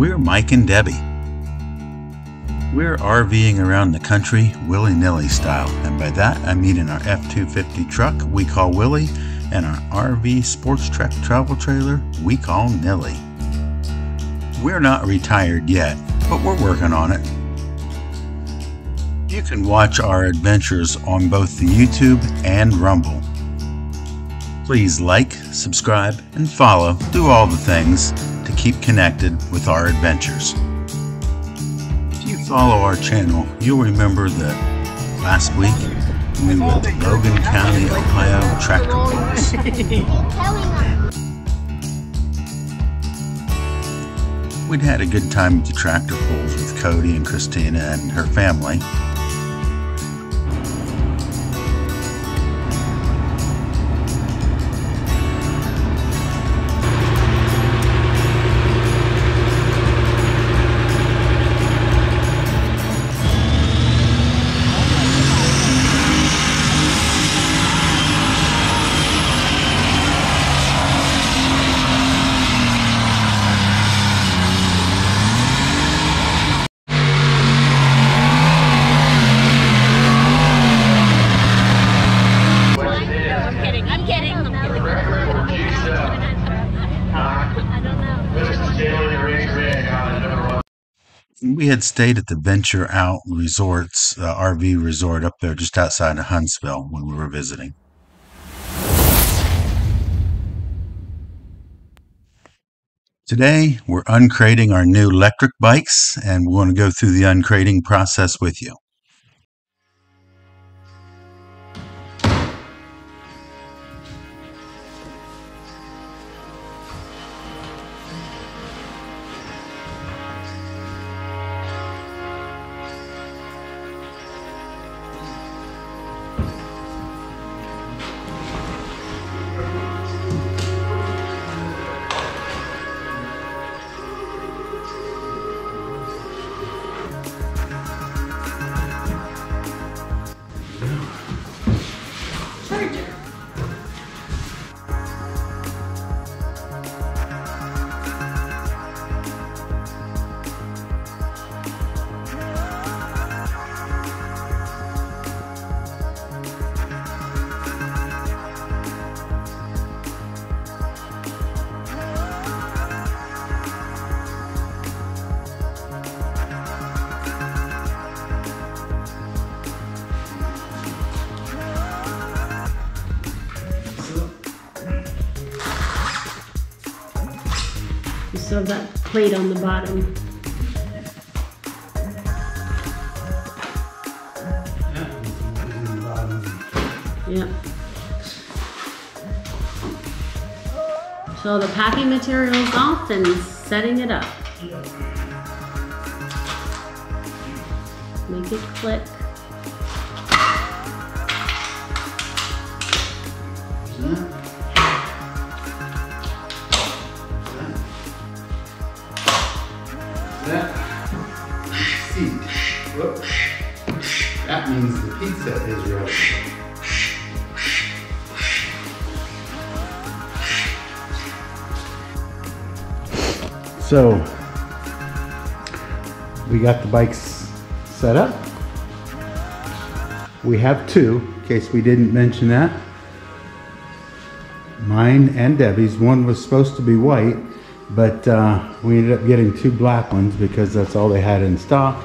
We're Mike and Debbie. We're RVing around the country willy-nilly style, and by that I mean in our F-250 truck we call Willie, and our RV Sports Trek travel trailer we call Nilly. We're not retired yet, but we're working on it. You can watch our adventures on both the YouTube and Rumble. Please like, subscribe, and follow. Do all the things to keep connected with our adventures. If you follow our channel, you'll remember that last week we went to Logan County, Ohio tractor pulls. We'd had a good time at the tractor pulls with Cody and Christina and her family. We had stayed at the Venture Out Resorts, RV resort up there just outside of Huntsville when we were visiting. Today we're uncrating our new electric bikes, and we want to go through the uncrating process with you. You still have that plate on the bottom. Yep. So the packing material's off and setting it up. Make it click. That means the pizza is ready. So we got the bikes set up. We have two, in case we didn't mention that. Mine and Debbie's. One was supposed to be white, but we ended up getting two black ones because that's all they had in stock.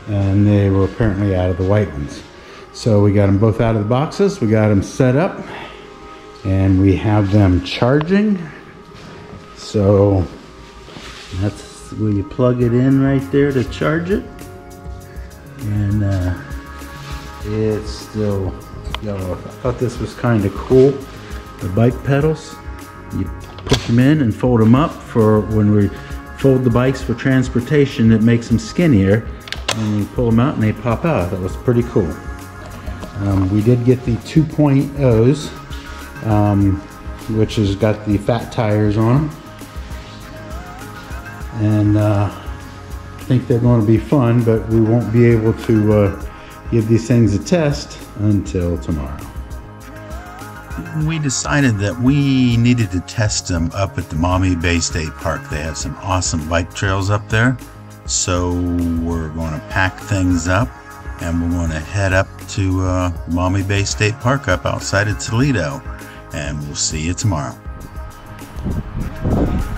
And they were apparently out of the white ones. So we got them both out of the boxes, we got them set up, and we have them charging. So that's where you plug it in right there to charge it. And it's still going off. I thought this was kind of cool. The bike pedals, you push them in and fold them up for when we fold the bikes for transportation. It makes them skinnier. And you pull them out and they pop out. That was pretty cool. We did get the 2.0s, which has got the fat tires on them. And I think they're going to be fun, but we won't be able to give these things a test until tomorrow. we decided that we needed to test them up at the Maumee Bay State Park. They have some awesome bike trails up there. So we're going to pack things up and we're going to head up to Maumee Bay State Park up outside of Toledo. And we'll see you tomorrow.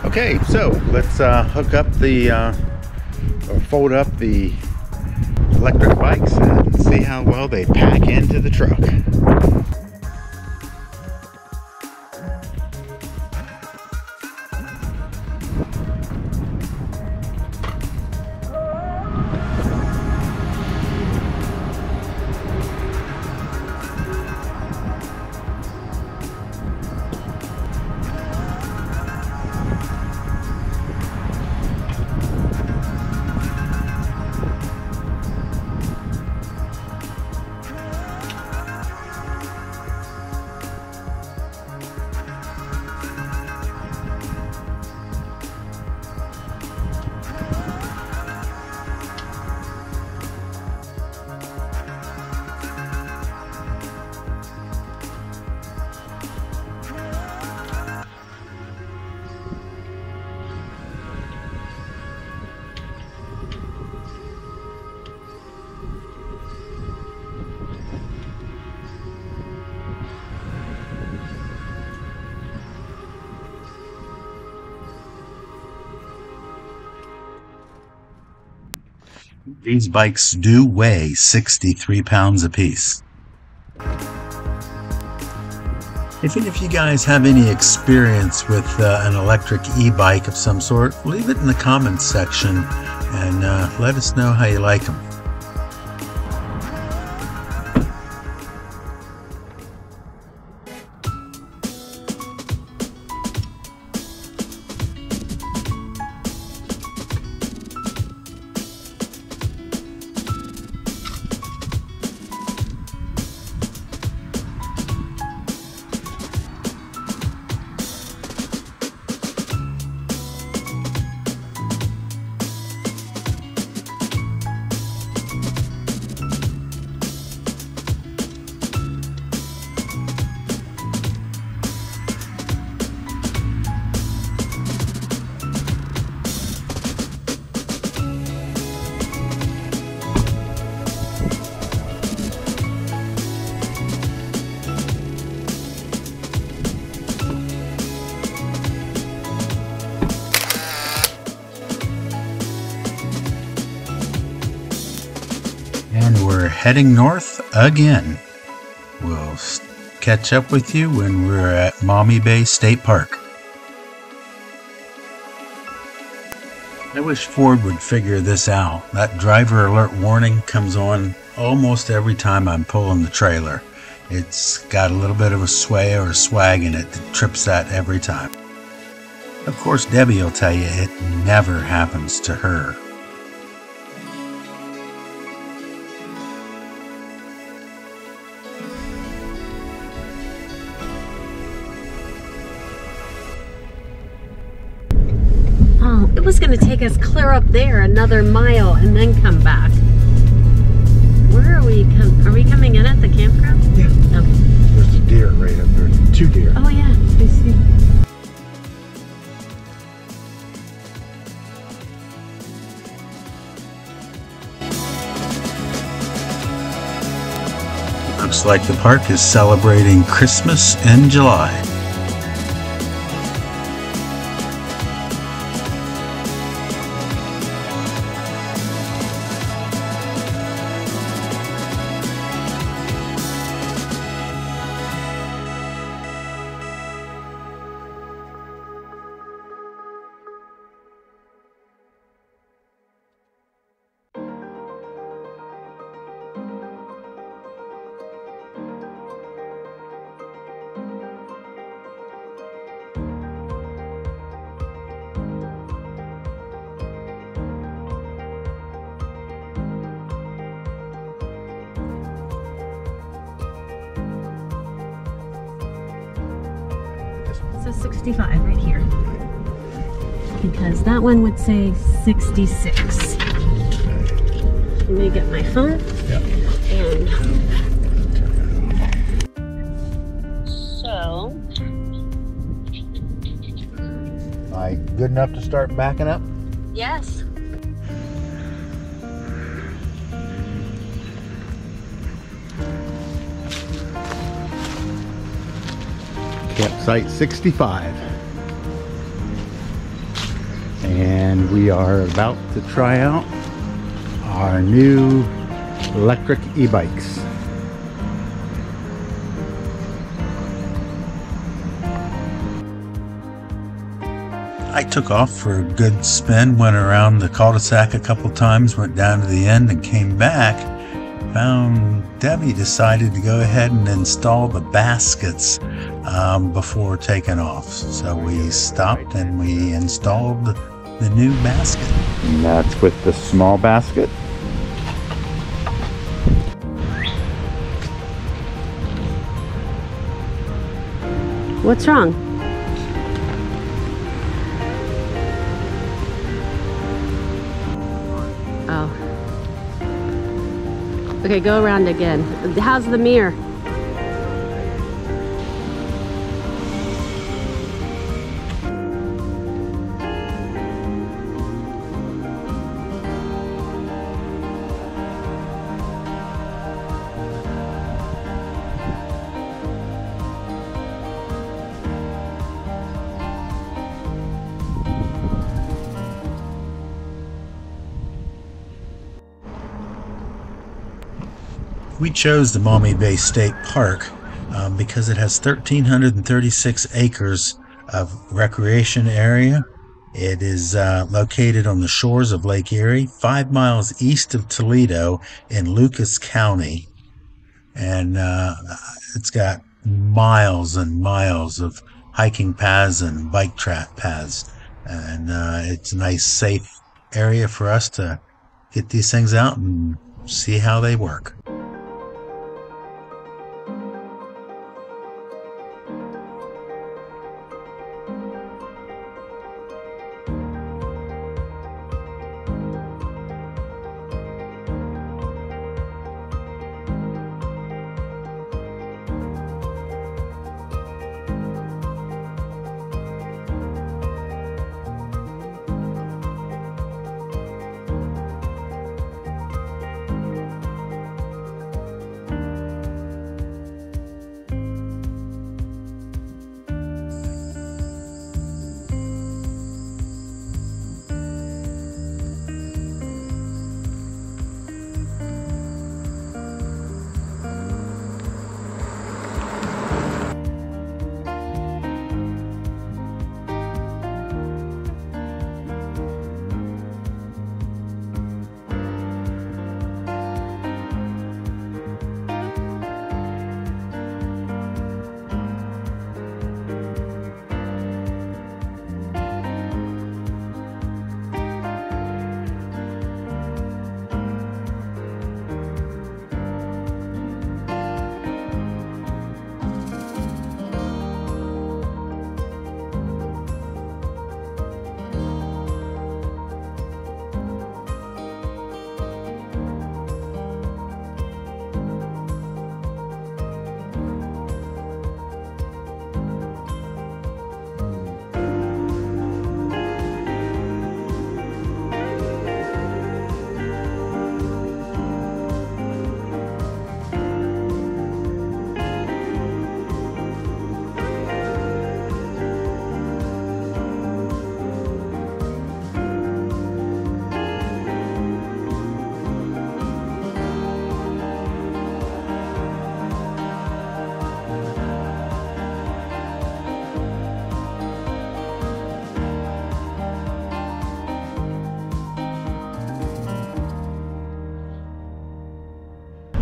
Okay, so let's hook up the, or fold up the electric bikes and see how well they pack into the truck. These bikes do weigh 63 pounds apiece. If you guys have any experience with an electric e-bike of some sort, leave it in the comments section and let us know how you like them. And we're heading north again. We'll catch up with you when we're at Maumee Bay State Park. I wish Ford would figure this out. That driver alert warning comes on almost every time I'm pulling the trailer. It's got a little bit of a sway or a swag in it that trips that every time. Of course, Debbie will tell you it never happens to her. It was going to take us clear up there another mile and then come back. Where are we? Are we coming in at the campground? Yeah. Okay. There's a deer right up there. 2 deer. Oh yeah, I see. Looks like the park is celebrating Christmas in July. It says 65 right here. Because that one would say 66. Let me get my phone. Yeah. And so Like good enough to start backing up? Yes. Campsite 65. And we are about to try out our new electric e-bikes. I took off for a good spin, went around the cul-de-sac a couple times, went down to the end and came back. Found Debbie decided to go ahead and install the baskets before taking off. So we stopped and we installed the new basket. And that's with the small basket. What's wrong? Oh. Okay, go around again. How's the mirror? We chose the Maumee Bay State Park because it has 1,336 acres of recreation area. It is located on the shores of Lake Erie, 5 miles east of Toledo in Lucas County. And it's got miles and miles of hiking paths and bike track paths. And it's a nice, safe area for us to get these things out and see how they work.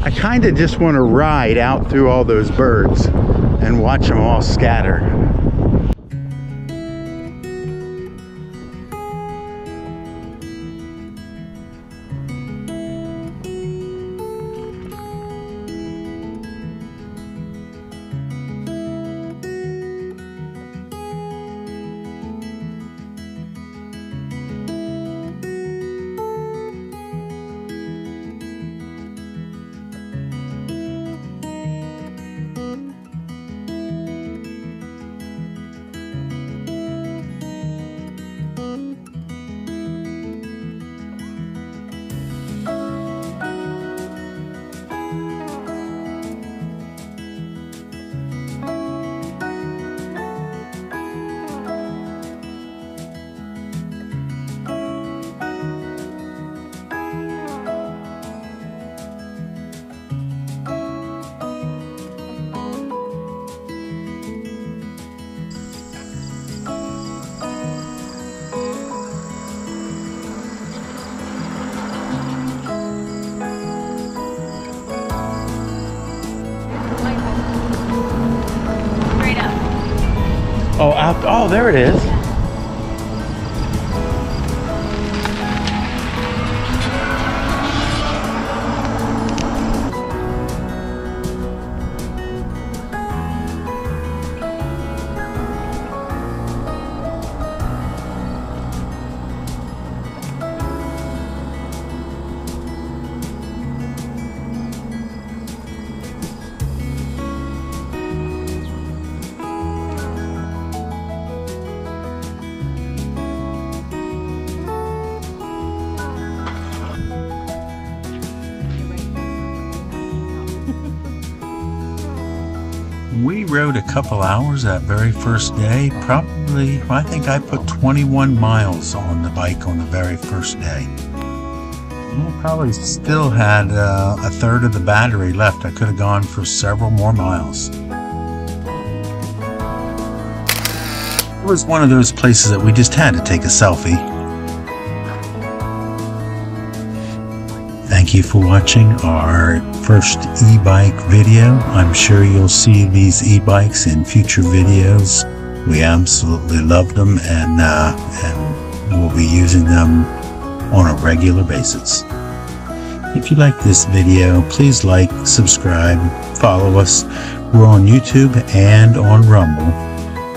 I kind of just want to ride out through all those birds and watch them all scatter. Oh, out. Oh, there it is. We rode a couple hours that very first day. Probably, I think I put 21 miles on the bike on the very first day. We probably still had a third of the battery left. I could have gone for several more miles. It was one of those places that we just had to take a selfie. Thank you for watching our first e-bike video. I'm sure you'll see these e-bikes in future videos. We absolutely love them, and we'll be using them on a regular basis. If you like this video, please like, subscribe, follow us. We're on YouTube and on Rumble,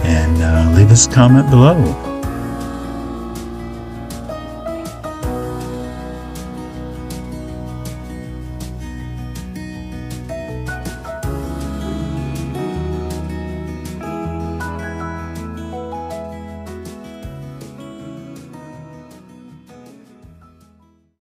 and leave us a comment below.